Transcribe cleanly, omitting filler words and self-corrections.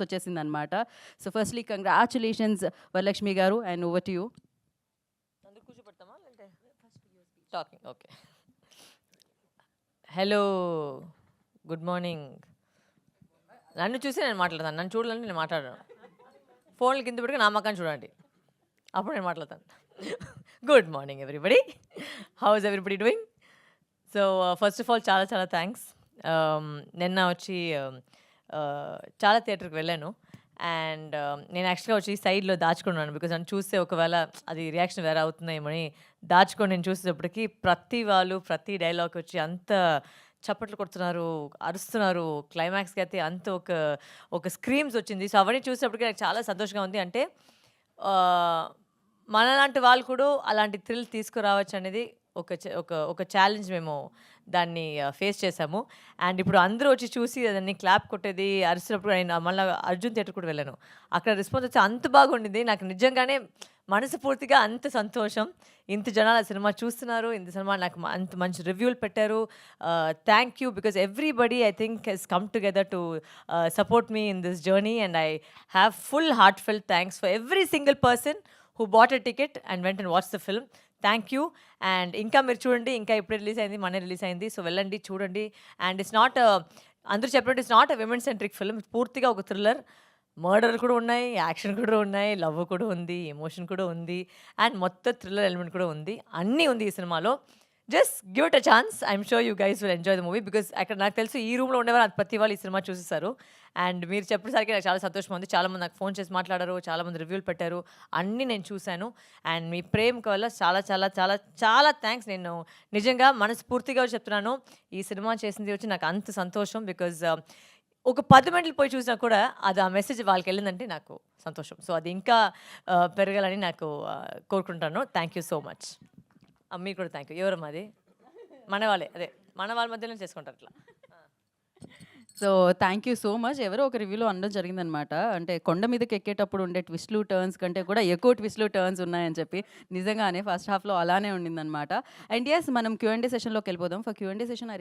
వచ్చేసిందనమాట. So firstly congratulations Varalakshmi గారు and over to you. అందరూ కూర్చోబెడతామా అంటే talking okay. Hello, good morning. నన్ను చూసి నేను మాట్లాడతాను, నన్ను చూడాలంటే నేను మాట్లాడను. ఫోన్లు కింద పెట్టుకుని నా మకాన్ని చూడండి, అప్పుడు నేను మాట్లాడతాను. Good morning everybody, how is everybody doing? So first of all చాలా చాలా థ్యాంక్స్. నిన్న వచ్చి చాలా థియేటర్కి వెళ్ళాను అండ్ నేను యాక్చువల్గా వచ్చి సైడ్లో దాచుకున్నాను బికాజ్ నన్ను చూస్తే ఒకవేళ అది రియాక్షన్ వేరే అవుతుందేమని దాచుకొని నేను చూసేటప్పటికి ప్రతి వాళ్ళు ప్రతి డైలాగ్ వచ్చి అంత చప్పట్లు కొడుతున్నారు, అరుస్తున్నారు. క్లైమాక్స్కి అయితే అంత ఒక ఒక స్క్రీమ్స్ వచ్చింది. సో అవన్నీ చూసేటప్పటికి నాకు చాలా సంతోషంగా ఉంది. అంటే మనలాంటి వాళ్ళు కూడా అలాంటి థ్రిల్ తీసుకురావచ్చు అనేది ఒక ఒక ఒక ఛాలెంజ్ మేము దాన్ని ఫేస్ చేసాము. అండ్ ఇప్పుడు అందరూ వచ్చి చూసి దాన్ని క్లాప్ కొట్టేది అరిసినప్పుడు నేను మళ్ళీ అర్జున్ థియేటర్ కూడా వెళ్ళాను. అక్కడ రెస్పాన్స్ వచ్చి అంత బాగుండింది. నాకు నిజంగానే మనస్ఫూర్తిగా అంత సంతోషం. ఇంత జనాలు ఆ సినిమా చూస్తున్నారు, ఇంత సినిమా నాకు అంత మంచి రివ్యూలు పెట్టారు. Thank you because everybody I think he's come together to support me in this journey and I have full heartfelt thanks for every single person who bought a ticket and went and watched the film. Thank you. And ఇంకా మీరు చూడండి, ఇంకా ఇప్పుడు release అయింది, మొన్న release అయింది. So వెళ్ళండి, చూడండి. అండ్ ఇట్స్ నాట్ అందరూ చెప్పినట్టు it's not a women centric film. పూర్తిగా ఒక థ్రిల్లర్. మర్డర్ కూడా ఉన్నాయి, యాక్షన్ కూడా ఉన్నాయి, లవ్ కూడా ఉంది, ఎమోషన్ కూడా ఉంది అండ్ మొత్తం థ్రిల్లర్ ఎలిమెంట్ కూడా ఉంది. అన్నీ ఉంది ఈ సినిమాలో. Just give it a chance. I'm sure you guys will enjoy the movie because అక్కడ నాకు తెలుసు ఈ రూమ్లో ఉండేవారు ప్రతి వాళ్ళు ఈ సినిమా చూసేసారు. అండ్ మీరు చెప్పేసరికి నాకు చాలా సంతోషంగా ఉంది. చాలామంది నాకు ఫోన్ చేసి మాట్లాడారు, చాలామంది రివ్యూలు పెట్టారు, అన్నీ నేను చూశాను. అండ్ మీ ప్రేమకు వల్ల చాలా చాలా చాలా చాలా థ్యాంక్స్. నేను నిజంగా మనస్ఫూర్తిగా చెప్తున్నాను, ఈ సినిమా చేసింది వచ్చి నాకు అంత సంతోషం. బికాజ్ ఒక 10 మందిలు పోయి చూసినా కూడా అది ఆ మెసేజ్ వాళ్ళకి వెళ్ళిందంటే నాకు సంతోషం. సో అది ఇంకా పెరగాలని నాకు కోరుకుంటాను. Thank you so much. మీకు కూడా థ్యాంక్ యూ. ఎవరమ్మా అది? మన వాళ్ళే, అదే మన వాళ్ళ మధ్యలో చేసుకుంటారు అట్లా. So thank you so much. ఎవరో ఒక రివ్యూలో అనడం జరిగిందనమాట, అంటే కొండ మీదకి ఎక్కేటప్పుడు ఉండే ట్విస్ట్లు టర్న్స్ కంటే కూడా ఎక్కువ ట్విస్ట్లు టర్న్స్ ఉన్నాయని చెప్పి. నిజంగానే ఫస్ట్ హాఫ్లో అలానే ఉండిందనమాట. అండ్ ఎస్, మనం Q&A సెషన్లోకి వెళ్ళిపోదాం. For Q&A session